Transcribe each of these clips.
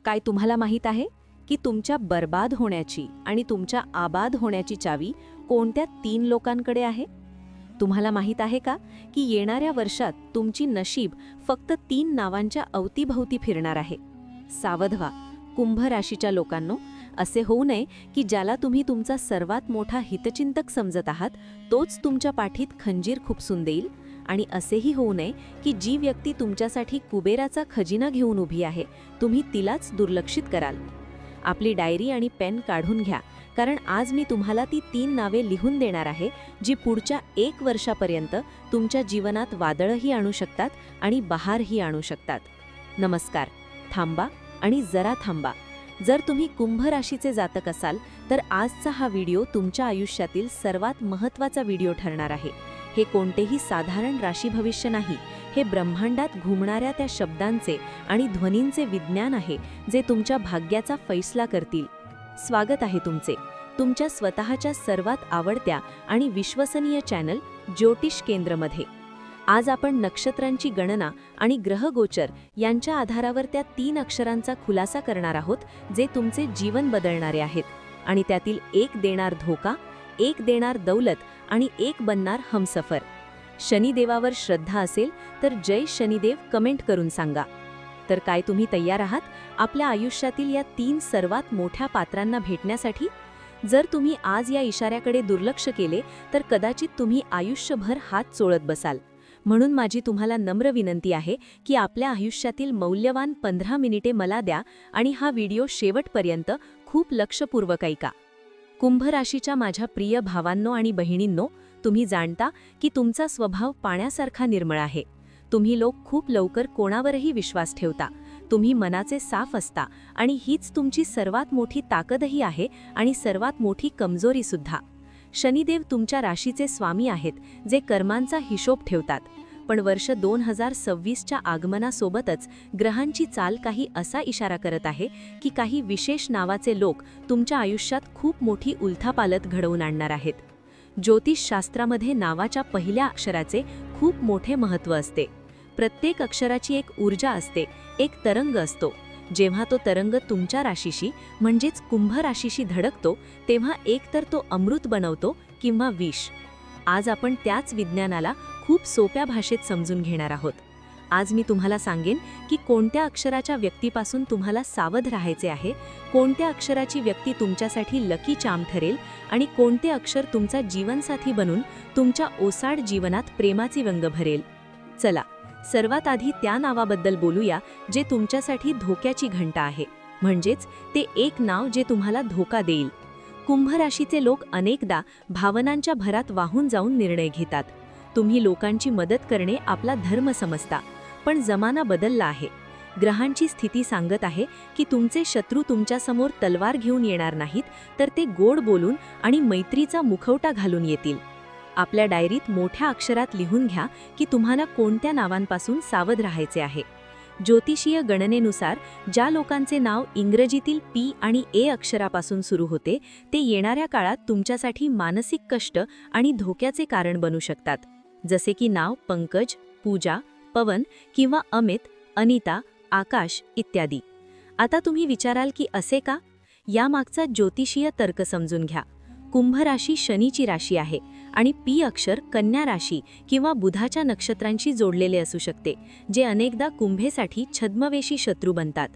काय तुम्हाला माहीत आहे की तुमच्या बर्बाद होण्याची आणि तुमच्या आबाद होण्याची चावी कोणत्या 3 लोकांकडे आहे? तुम्हाला माहीत आहे का की येणाऱ्या वर्षात तुमची नशीब फक्त 3 नावांच्या अवतीभवती फिरणार आहे? सावध व्हा, कुंभ राशीच्या लोकांनो. असे होऊ नये की ज्याला तुम्ही तुमचा सर्वात मोठा हितचिंतक समजत आहात तोच तुमच्या पाठीत खंजीर खुपसून देईल, आणि असेही होऊ नये की जी व्यक्ती तुमच्यासाठी कुबेराचा खजिना घेऊन उभी आहे तुम्ही तिलाच दुर्लक्षित कराल. आपली डायरी आणि पेन काढून घ्या, कारण आज मी तुम्हाला ती 3 नावे लिहून देणार आहे जी पुढच्या 1 वर्षापर्यंत तुमच्या जीवनात वादळही आणू शकतात आणि बहारही आणू शकतात. नमस्कार. थांबा आणि जरा थांबा. जर तुम्ही कुंभ राशीचे जातक असाल तर आजचा हा व्हिडिओ तुमच्या आयुष्यातील सर्वात महत्त्वाचा व्हिडिओ ठरणार आहे. हे कोणतेही साधारण राशी भविष्य नाही, हे ब्रह्मांडात घुमणाऱ्या त्या शब्दांचे आणि ध्वनींचे विज्ञान आहे जे तुमच्या भाग्याचा फैसला करतील. स्वागत आहे तुमचे तुमच्या स्वतःच्या सर्वात आवडत्या आणि विश्वसनीय चॅनल ज्योतिष केंद्रमध्ये. आज आपण नक्षत्रांची गणना आणि ग्रहगोचर यांच्या आधारावर त्या 3 अक्षरांचा खुलासा करणार आहोत जे तुमचे जीवन बदलणारे आहेत, आणि त्यातील एक देणार धोका, एक देणार दौलत आणि एक बनणार हमसफर. शनिदेवावर श्रद्धा असेल तर जय शनिदेव कमेंट करून सांगा. तर काय तुम्ही तयार आहात आपल्या आयुष्यातील या 3 सर्वात मोठ्या पात्रांना भेटण्यासाठी? जर तुम्ही आज या इशाऱ्याकडे दुर्लक्ष केले तर कदाचित तुम्ही आयुष्यभर हात चोळत बसाल. म्हणून माझी तुम्हाला नम्र विनंती आहे की आपल्या आयुष्यातील मौल्यवान 15 मिनिटे मला द्या आणि हा व्हिडिओ शेवटपर्यंत खूप लक्षपूर्वक ऐका. कुंभ राशीच्या माझ्या प्रिय भावांनो आणि बहिणींनो, तुम्ही जाणता की तुमचा स्वभाव पाण्यासारखा निर्मळ आहे. तुम्ही लोक खूप लवकर कोणावरही विश्वास ठेवता. तुम्ही मनाचे साफ असता आणि हीच तुमची सर्वात मोठी ताकदही आहे आणि सर्वात मोठी कमजोरी सुद्धा. शनिदेव तुमच्या राशीचे स्वामी आहेत जे कर्मांचा हिशोब ठेवतात. पण वर्ष 2026च्या आगमनासोबतच ग्रहांची चाल काही असा इशारा करत आहे की काही विशेष नावाचे लोक तुमच्या आयुष्यात खूप मोठी उलथापालथ घडवून आणणार आहेत. ज्योतिषशास्त्रामध्ये नावाच्या पहिल्या अक्षराचे खूप मोठे महत्त्व असते. प्रत्येक अक्षराची एक ऊर्जा असते, एक तरंग असतो. जेव्हा तो तरंग तुमच्या राशीशी म्हणजेच कुंभ राशीशी धडकतो तेव्हा एकतर तो अमृत बनवतो किंवा विष. आज आपण त्याच विज्ञानाला खूप सोप्या भाषेत समजून घेणार आहोत. आज मी तुम्हाला सांगेन की कोणत्या अक्षराच्या व्यक्तीपासून तुम्हाला सावध राहायचे आहे, कोणत्या अक्षराची व्यक्ती तुमच्यासाठी लकी चार्म ठरेल आणि कोणते अक्षर तुमचा जीवनसाथी बनून तुमच्या ओसाड जीवनात प्रेमाची रंग भरेल. चला, सर्वात आधी त्या नावाबद्दल बोलूया जे तुमच्यासाठी धोक्याची घंटा आहे, म्हणजेच ते एक नाव जे तुम्हाला धोका देईल. कुंभ राशीचे लोक अनेकदा भावनांच्या भरात वाहून जाऊन निर्णय घेतात. तुम्ही लोकांची मदत करणे आपला धर्म समजता, पण जमाना बदलला आहे. ग्रहांची स्थिती सांगत आहे की तुमचे शत्रू तुमच्यासमोर तलवार घेऊन येणार नाहीत, तर ते गोड बोलून आणि मैत्रीचा मुखवटा घालून येतील. आपल्या डायरीत मोठ्या अक्षरात लिहून घ्या की तुम्हाला कोणत्या नावांपासून सावध राहायचे आहे. ज्योतिषीय गणनेनुसार ज्या लोकांचे नाव इंग्रजीतील पी आणि ए अक्षरापासून सुरू होते ते येणाऱ्या काळात तुमच्यासाठी मानसिक कष्ट आणि धोक्याचे कारण बनू शकतात, जसे की नाव पंकज, पूजा, पवन किंवा अमित, अनिता, आकाश इत्यादी. आता तुम्ही विचाराल की असे का? यामागचा ज्योतिषीय तर्क समजून घ्या. कुंभ राशी शनीची राशी आहे आणि पी अक्षर कन्या राशी किंवा बुधाच्या नक्षत्रांशी जोडलेले असू शकते, जे अनेकदा कुंभेसाठी छद्मवेशी शत्रू बनतात.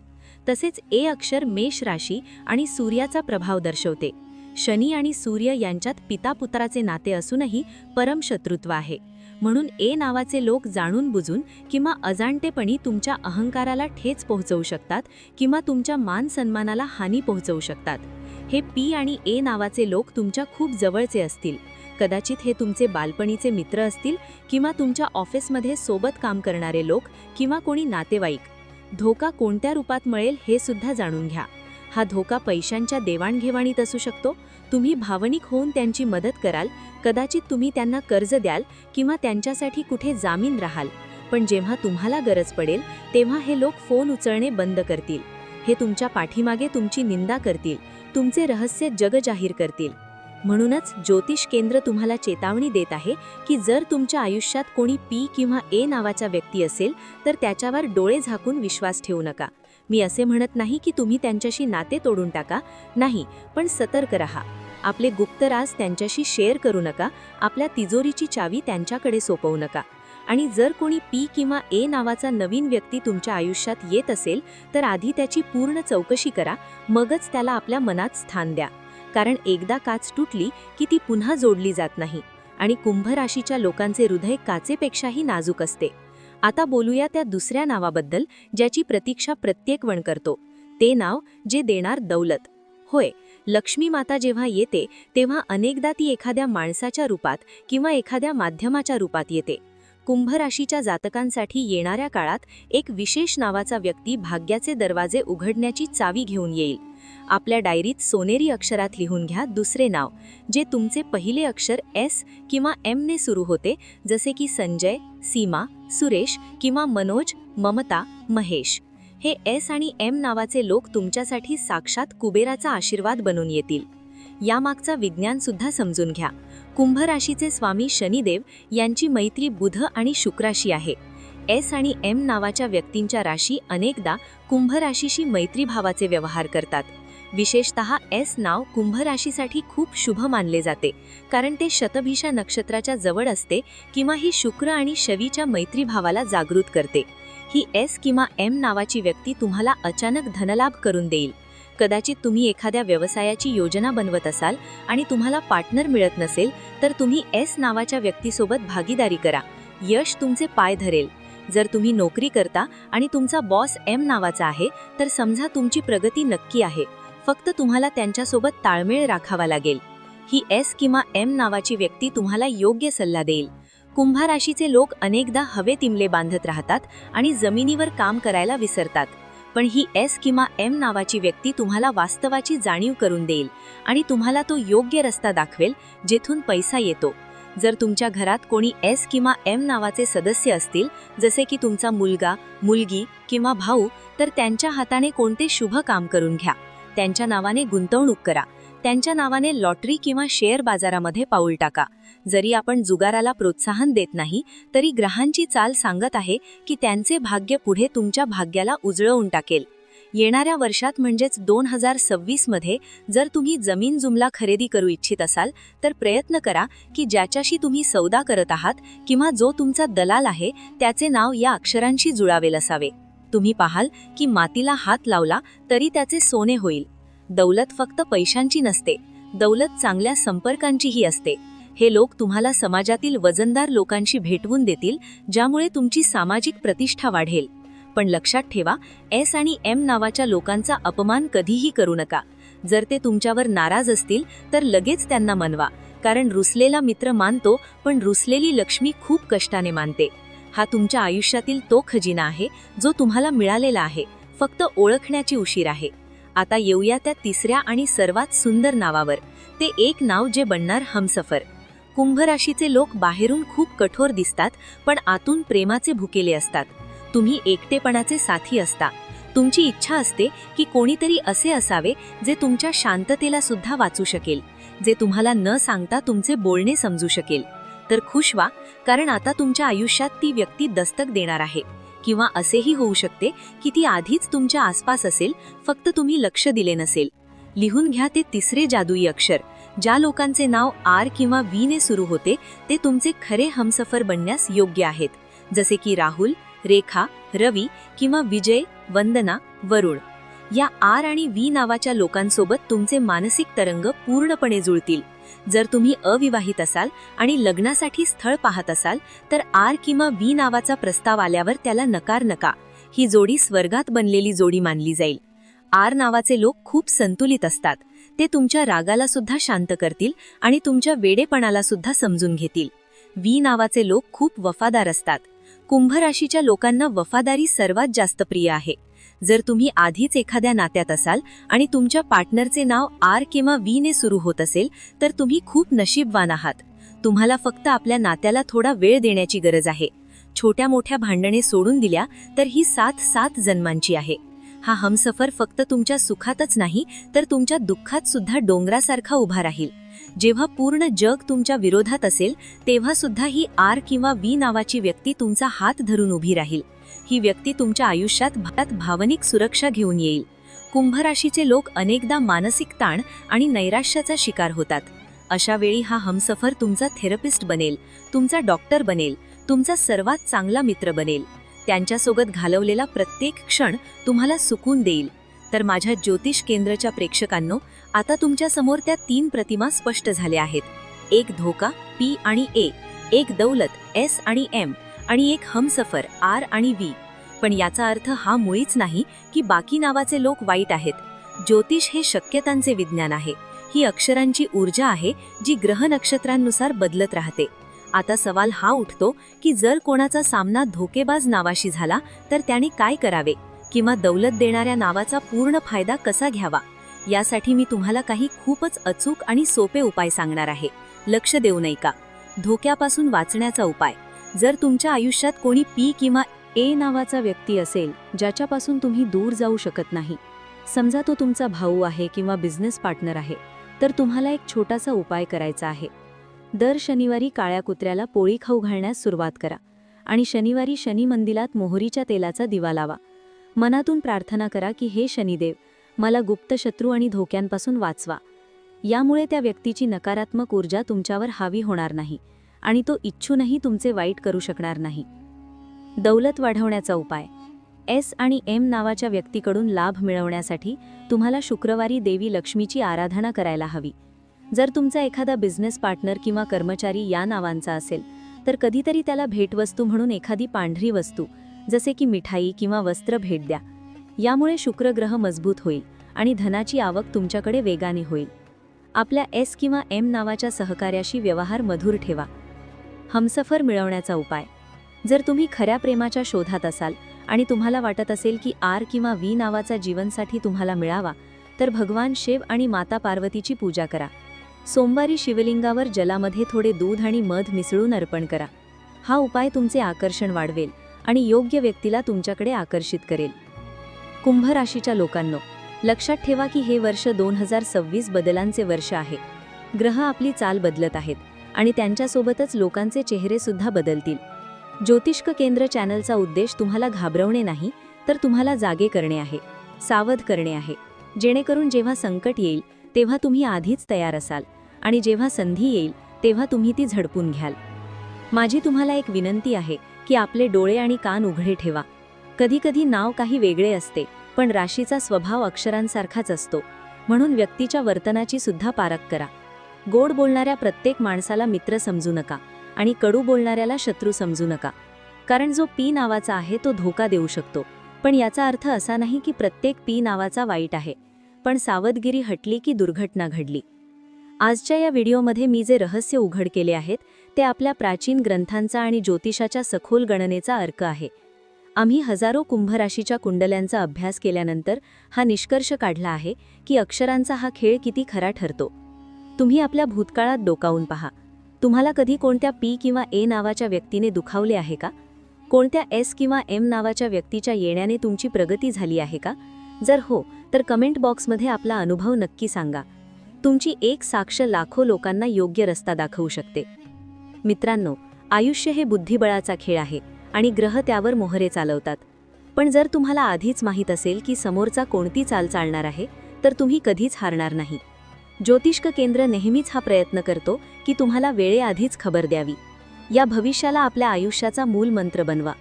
तसेच ए अक्षर मेष राशी आणि सूर्याचा प्रभाव दर्शवते. शनी आणि सूर्य यांच्यात पितापुत्राचे नाते असूनही परमशत्रुत्व आहे. म्हणून ए नावाचे लोक जाणून बुजून किंवा अजाणतेपणी तुमच्या अहंकाराला ठेच पोहोचवू शकतात किंवा तुमच्या मान सन्मानाला हानी पोहोचवू शकतात. हे पी आणि ए नावाचे लोक तुमच्या खूप जवळचे असतील. कदाचित हे तुमचे बालपणीचे मित्र असतील किंवा तुमच्या ऑफिसमध्ये सोबत काम करणारे लोक किंवा कोणी नातेवाईक. धोका कोणत्या रूपात मिळेल हे सुद्धा जाणून घ्या. हा धोका पैशांच्या देवाणघेवाणीत असू शकतो. तुम्ही भावनिक होऊन त्यांची मदत कराल, कदाचित तुम्ही त्यांना कर्ज द्याल किंवा त्यांच्यासाठी कुठे जामीन राहाल, पण जेव्हा तुम्हाला गरज पडेल तेव्हा हे लोक फोन उचलणे बंद करतील. हे तुमच्या पाठीमागे तुमची निंदा करतील, तुमचे रहस्य जग जाहीर करतील. म्हणूनच ज्योतिष केंद्र तुम्हाला चेतावणी देत आहे की जर तुमच्या आयुष्यात कोणी पी किंवा ए नावाचा व्यक्ती असेल तर त्याच्यावर डोळे झाकून विश्वास ठेवू नका. मी असे म्हणत नाही की तुम्ही त्यांच्याशी नाते तोडून टाका, नाही, पण सतर्क रहा. आपले गुप्त राज त्यांच्याशी शेअर करू नका, आपल्या तिजोरीची चावी त्यांच्याकडे सोपवू नका. आणि जर कोणी पी किंवा ए नावाचा नवीन व्यक्ती तुमच्या आयुष्यात येत असेल तर आधी त्याची पूर्ण चौकशी करा, मगच त्याला आपल्या मनात स्थान द्या. कारण एकदा काच तुटली की ती पुन्हा जोडली जात नाही. आणि कुंभ राशीच्या लोकांचे हृदय काचेपेक्षाही नाजूक असते. आता बोलूया त्या दुसऱ्या नावाबद्दल ज्याची प्रतीक्षा प्रत्येक जण करतो. ते नाव जे देणार दौलत. होय, लक्ष्मी माता जेव्हा येते तेव्हा अनेकदा ती एखाद्या माणसाच्या रूपात किंवा एखाद्या माध्यमाच्या रूपात येते. कुंभ राशीच्या जातकांसाठी येणाऱ्या काळात एक विशेष नावाचा व्यक्ती भाग्याचे दरवाजे उघडण्याची चावी घेऊन येईल. आपल्या डायरीत सोनेरी अक्षरात लिहून घ्या दुसरे नाव, जे तुमचे पहिले अक्षर एस किंवा एम ने सुरू होते, जसे की संजय, सीमा, सुरेश किंवा मनोज, ममता, महेश. हे एस आणि एम नावाचे लोक तुमच्यासाठी साक्षात कुबेराचा आशीर्वाद बनून येतील. यामागचा विज्ञान सुद्धा समजून घ्या. कुंभ राशीचे स्वामी शनिदेव यांची मैत्री बुध आणि शुक्राशी आहे. एस आणि एम नावाच्या व्यक्तींच्या राशी अनेकदा कुंभ राशीशी मैत्रीभावाचे व्यवहार करतात. विशेषतः एस नाव कुंभ राशीसाठी खूप शुभ मानले जाते, कारण ते शतभिषा नक्षत्राच्या जवळ असते किंवा ही शुक्र आणि शवीच्या मैत्रीभावाला जागृत करते. ही एस किंवा एम नावाची व्यक्ती तुम्हाला अचानक धनलाभ करून देईल. कदाचित तुम्ही एखाद्या व्यवसायाची योजना बनवत असाल आणि तुम्हाला पार्टनर मिळत नसेल तर तुम्ही एस नावाच्या व्यक्तीसोबत भागीदारी करा. यश तुमचे पाय धरेल. जर तुम्ही नोकरी करता आणि तुमचा बॉस एम नावाचा आहे तर समजा तुमची प्रगती नक्की आहे, फक्त तुम्हाला त्यांच्यासोबत ताळमेळ राखावा लागेल. ही एस किंवा एम नावाची व्यक्ती तुम्हाला योग्य सल्ला देईल. कुंभ राशीचे लोक अनेकदा हवेत इमले बांधत राहतात आणि जमिनीवर काम करायला विसरतात. पण ही एस किंवा एम नावाची व्यक्ती तुम्हाला वास्तवाची जाणीव करून देईल आणि तुम्हाला तो योग्य रस्ता दाखवेल जेथून पैसा येतो. जर तुमच्या घरात कोणी एस किंवा एम नावाचे सदस्य असतील, जसे की तुमचा मुलगा, मुलगी किंवा भाऊ, तर त्यांच्या हाताने कोणते शुभ काम करून घ्या. त्यांच्या नावाने गुंतवणूक करा. त्यांच्या नावाने लॉटरी किंवा शेअर बाजारामध्ये पाऊल टाका. जरी आपण जुगाराला प्रोत्साहन देत नाही तरी ग्रहांची चाल सांगत आहे की त्यांचे भाग्य पुढे तुमच्या भाग्याला उजळवून टाकेल. येणाऱ्या वर्षात म्हणजेच 2026 मध्ये जर तुम्ही जमीन जुमला खरेदी करू इच्छित असाल तर प्रयत्न करा की ज्याच्याशी तुम्ही सौदा करत आहात किंवा जो तुमचा दलाल आहे त्याचे नाव या अक्षरांशी जुळावेल असावे. तुम्ही पाहाल की मातीला हात लावला तरी त्याचे सोने होईल. दौलत फक्त पैशांची नसते, दौलत चांगल्या संपर्कांचीही असते. हे लोक तुम्हाला समाजातील वजनदार लोकांशी भेटवून देतील, ज्यामुळे तुमची सामाजिक प्रतिष्ठा वाढेल. पण लक्षात ठेवा, एस आणि एम नावाच्या लोकांचा अपमान कधीही करू नका. जर ते तुमच्यावर नाराज असतील तर लगेच त्यांना मनवा, कारण रुसलेला मित्र मानतो पण रुसलेली लक्ष्मी खूप कष्टाने मानते. हा तुमच्या आयुष्यातील तो खजिना आहे जो तुम्हाला मिळालेला आहे, फक्त ओळखण्याची उशीर आहे. आता येऊया त्या तिसऱ्या आणि सर्वात सुंदर नावावर. ते एक नाव जे बनणार हमसफर. कुंभ राशीचे लोक बाहेरून खूप कठोर दिसतात पण आतून प्रेमाचे भुकेले असतात. तुम्ही एकटेपणाचे साथी असता. तुमची इच्छा असते की कोणीतरी असे असावे जे तुमच्या शांततेला सुद्धा वाचू शकेल, जे तुम्हाला न सांगता तुमचे बोलणे समजू शकेल. तर खुश व्हा, कारण आता तुमच्या आयुष्यात ती व्यक्ती दस्तक देणार आहे. किंवा असेही होऊ शकते की ती आधीच तुमच्या आसपास असेल, फक्त तुम्ही लक्ष दिले नसेल. लिहून घ्या ते तिसरे जादुई अक्षर. ज्या लोकांचे नाव आर किंवा व्ही ने सुरू होते ते तुमचे खरे हमसफर बनण्यास योग्य आहेत, जसे की राहुल, रेखा, रवी किंवा विजय, वंदना, वरुण. या आर आणि व्ही नावाच्या लोकांसोबत तुमचे मानसिक तरंग पूर्णपणे जुळतील. जर तुम्ही अविवाहित असाल आणि लग्नासाठी स्थळ पाहत असाल तर आर किंवा व्ही नावाचा प्रस्ताव आल्यावर त्याला नकार नका. ही जोडी स्वर्गात बनलेली जोडी मानली जाईल. आर नावाचे लोक खूप संतुलित असतात. ते तुमच्या रागाला सुद्धा शांत करतील आणि तुमच्या वेडेपणाला सुद्धा समजून घेतील. व्ही नावाचे लोक खूप वफादार असतात. कुंभ राशीच्या लोकांना वफादारी सर्वात जास्त प्रिय आहे. जर तुम्ही आधीच एखाद्या नात्यात असाल आणि तुमच्या पार्टनरचे नाव आर किंवा व्ही ने सुरू होत असेल तर तुम्ही खूप नशीबवान आहात. तुम्हाला फक्त आपल्या नात्याला थोडा वेळ देण्याची गरज आहे. छोट्या मोठ्या भांडणे सोडून दिल्या तर ही 7 जन्मांची आहे. हा हमसफर फक्त तुमच्या सुखातच नाही तर तुमच्या दुःखात सुद्धा डोंगरासारखा उभा राहील. जेव्हा पूर्ण जग तुमच्या विरोधात असेल तेव्हा सुद्धा ही आर किंवा व्ही नावाची व्यक्ती तुमचा हात धरून उभी राहील. ही ही व्यक्ती तुमच्या आयुष्यात भावनिक सुरक्षा घेऊन येईल. कुंभ राशीचे लोक अनेकदा मानसिक ताण आणि नैराश्याचा शिकार होतात. अशा वेळी हा हमसफर तुमचा थेरपिस्ट बनेल, तुमचा डॉक्टर बनेल, तुमचा सर्वात चांगला मित्र बनेल. त्यांच्यासोबत घालवलेला प्रत्येक क्षण तुम्हाला सुकून देईल. तर माझ्या ज्योतिष केंद्राच्या प्रेक्षकांनो, आता तुमच्या समोर त्या 3 प्रतिमा स्पष्ट झाल्या आहेत. एक धोका P आणि A, एक दौलत S आणि M, आणि एक हमसफर R आणि V. पण याचा अर्थ हा मुळीच नाही की बाकी नावाचे लोक वाईट आहेत. ज्योतिष हे शक्यतांचे विज्ञान आहे. ही अक्षरांची ऊर्जा आहे जी ग्रह नक्षत्रांनुसार बदलत राहते. आता सवाल हा उठतो की जर कोणाचा सामना धोकेबाज नावाशी झाला तर त्याने काय करावे, किंवा दौलत देणाऱ्या नावाचा पूर्ण फायदा कसा घ्यावा. यासाठी मी तुम्हाला काही खूपच अचूक आणि सोपे उपाय सांगणार आहे. लक्ष देऊ नये का. धोक्यापासून वाचण्याचा उपाय. जर तुमच्या आयुष्यात कोणी P किंवा A नावाचा व्यक्ती असेल ज्याच्यापासून तुम्ही दूर जाऊ शकत नाही, समजा तो तुमचा भाऊ आहे किंवा बिझनेस पार्टनर आहे, तर तुम्हाला एक छोटासा उपाय करायचा आहे. दर शनिवारी काळ्या कुत्र्याला पोळी खाऊ घालण्यास सुरुवात करा आणि शनिवारी शनी मंदिरात मोहरीच्या तेलाचा दिवा लावा. मनातून प्रार्थना करा की हे शनिदेव, मला गुप्त शत्रू आणि धोक्यांपासून वाचवा. यामुळे त्या व्यक्तीची नकारात्मक ऊर्जा तुमच्यावर हावी होणार नाही आणि तो इच्छूनही तुमचे वाईट करू शकणार नाही. दौलत वाढवण्याचा उपाय. S आणि M नावाच्या व्यक्तीकडून लाभ मिळवण्यासाठी तुम्हाला शुक्रवारी देवी लक्ष्मीची आराधना करायला हवी. जर तुमचा एखादा बिझनेस पार्टनर किंवा कर्मचारी या नावांचा असेल तर कधीतरी त्याला भेटवस्तू म्हणून एखादी पांढरी वस्तू जसे की मिठाई किंवा वस्त्र भेट द्या. यामुळे शुक्र ग्रह मजबूत होईल आणि धनाची आवक तुमच्याकडे वेगाने होईल. आपल्या S किंवा M नावाच्या सहकार्याशी व्यवहार मधुर ठेवा. हमसफर मिळवण्याचा उपाय. जर तुम्ही खऱ्या प्रेमाच्या शोधात असाल आणि तुम्हाला वाटत असेल की R किंवा V नावाचा जीवनसाथी तुम्हाला मिळावा, तर भगवान शिव आणि माता पार्वतीची पूजा करा. सोमवारी शिवलिंगावर जलामध्ये थोडे दूध आणि मध मिसळून अर्पण करा. हा उपाय तुमचे आकर्षण वाढवेल आणि योग्य व्यक्तीला तुमच्याकडे आकर्षित करेल. कुंभ राशीच्या लोकांनो, लक्षात ठेवा की हे वर्ष 2026 बदलांचे वर्ष आहे. ग्रह आपली चाल बदलत आहेत आणि त्यांच्यासोबतच लोकांचे चेहरे सुद्धा बदलतील. ज्योतिष्क केंद्र चॅनलचा उद्देश तुम्हाला घाबरवणे नाही, तर तुम्हाला जागे करणे आहे, सावध करणे आहे, जेणेकरून जेव्हा संकट येईल तेव्हा तुम्ही आधीच तयार असाल आणि जेव्हा संधी येईल तेव्हा तुम्ही ती झडपून घ्याल. माझी तुम्हाला एक विनंती आहे की आपले डोळे आणि कान उघडे ठेवा. कधीकधी नाव काही वेगळे असते, पण राशीचा स्वभाव अक्षरांसारखाच असतो. म्हणून व्यक्तीच्या वर्तनाची सुद्धा पारख करा. गोड बोलणाऱ्या प्रत्येक माणसाला मित्र समजू नका आणि कडू बोलणाऱ्याला शत्रू समजू नका. कारण जो P नावाचा आहे तो धोका देऊ शकतो, पण याचा अर्थ असा नाही की प्रत्येक P नावाचा वाईट आहे. पण सावधगिरी हटली की दुर्घटना घडली. आजच्या या व्हिडिओमध्ये मी जे रहस्य उघड केले आहेत ते आपल्या प्राचीन ग्रंथांचा आणि ज्योतिषाच्या सखोल गणनेचा अर्क आहे. आम्ही हजारो कुंभ राशीच्या कुंडल्यांचा अभ्यास केल्यानंतर हा निष्कर्ष काढला आहे की अक्षरांचा हा खेळ किती खरा ठरतो. तुम्ही आपल्या भूतकाळात डोकावून पहा. तुम्हाला कधी कोणत्या P किंवा A नावाच्या व्यक्तीने दुखावले आहे का? कोणत्या S किंवा M नावाच्या व्यक्तीच्या येण्याने तुमची प्रगती झाली आहे का? जर हो, तर कमेंट बॉक्समध्ये आपला अनुभव नक्की सांगा. तुमची एक साक्ष लाखो लोकांना योग्य रस्ता दाखवू शकते. मित्रांनो, आयुष्य हे बुद्धिबळाचा खेळ आहे आणि ग्रह त्यावर मोहरे चालवतात. पण जर तुम्हाला आधीच माहीत असेल की समोरचा कोणती चाल चालणार आहे, तर तुम्ही कधीच हारणार नाही. ज्योतिष्क केंद्र नेहमीच हा प्रयत्न करतो की तुम्हाला वेळेआधीच खबर द्यावी. या भविष्याला आपल्या आयुष्याचा मूल मंत्र बनवा.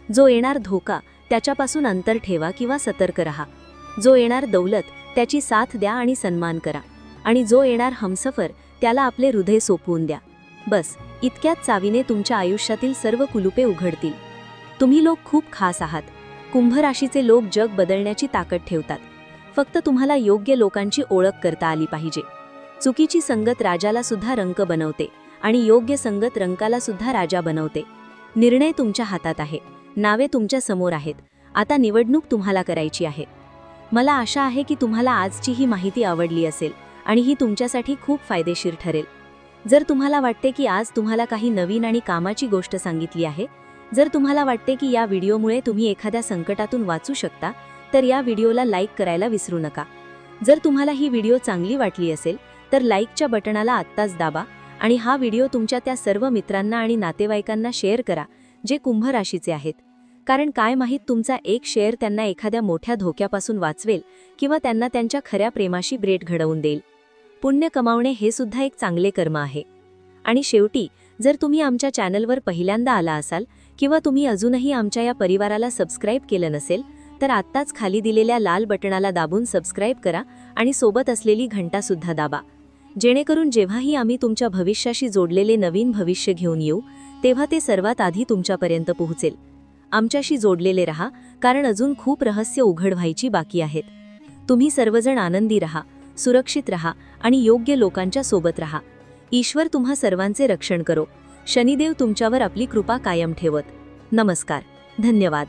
जो येणार धोका त्याच्यापासून अंतर ठेवा किंवा सतर्क रहा. जो येणार दौलत त्याची साथ द्या आणि सन्मान करा. आणि जो येणार हमसफर त्याला आपले हृदय सोपवून द्या. बस इतक्याच चावीने तुमच्या आयुष्यातील सर्व कुलुपे उघडतील. तुम्ही लोक खूप खास आहात. कुंभ राशीचे लोक जग बदलण्याची ताकद ठेवतात. फक्त तुम्हाला योग्य लोकांची ओळख करता आली पाहिजे. चुकीची संगत राजाला सुद्धा रंक बनवते आणि योग्य संगत रंकाला सुद्धा राजा बनवते. निर्णय तुमच्या हातात आहे. नावे तुमच्या समोर आहेत. आता निवडणूक तुम्हाला करायची आहे. मला आशा आहे की तुम्हाला आजची ही माहिती आवडली असेल आणि ही तुमच्यासाठी खूप फायदेशीर ठरेल. जर तुम्हाला वाटते की आज तुम्हाला काही नवीन आणि कामाची गोष्ट सांगितली आहे, जर तुम्हाला वाटते की या व्हिडिओमुळे तुम्ही एखाद्या संकटातून वाचू शकता, तर या व्हिडिओला लाईक करायला विसरू नका. जर तुम्हाला ही व्हिडिओ चांगली वाटली असेल तर लाईकच्या बटणाला आत्ताच दाबा आणि हा व्हिडिओ तुमच्या त्या सर्व मित्रांना आणि नातेवाईकांना शेअर करा जे कुंभ राशीचे आहेत. कारण काय माहीत तुमचा एक शेअर त्यांना एखाद्या मोठ्या धोक्यापासून वाचवेल किंवा त्यांना त्यांच्या खऱ्या प्रेमाशी भेट घडवून देईल. पुण्य कमावणे हे सुद्धा एक चांगले कर्म आहे. आणि शेवटी, जर तुम्ही आमच्या चॅनलवर पहिल्यांदा आला असाल किंवा तुम्ही अजूनही आमच्या या परिवाराला सबस्क्राईब केलं नसेल, तर आत्ताच खाली दिलेल्या लाल बटणाला दाबून सबस्क्राईब करा आणि सोबत असलेली घंटासुद्धा दाबा, जेणेकरून जेव्हाही आम्ही तुमच्या भविष्याशी जोडलेले नवीन भविष्य घेऊन येऊ तेव्हा ते सर्वात आधी तुमच्यापर्यंत पोहोचेल. आमच्याशी जोडलेले रहा, कारण अजून खूप रहस्य उघड व्हायची बाकी आहेत. तुम्ही सर्वजण आनंदी रहा, सुरक्षित रहा आणि योग्य लोकांच्या सोबत रहा. ईश्वर तुम्हा सर्वांचे रक्षण करो. शनिदेव तुमच्यावर आपली कृपा कायम ठेवत. नमस्कार. धन्यवाद.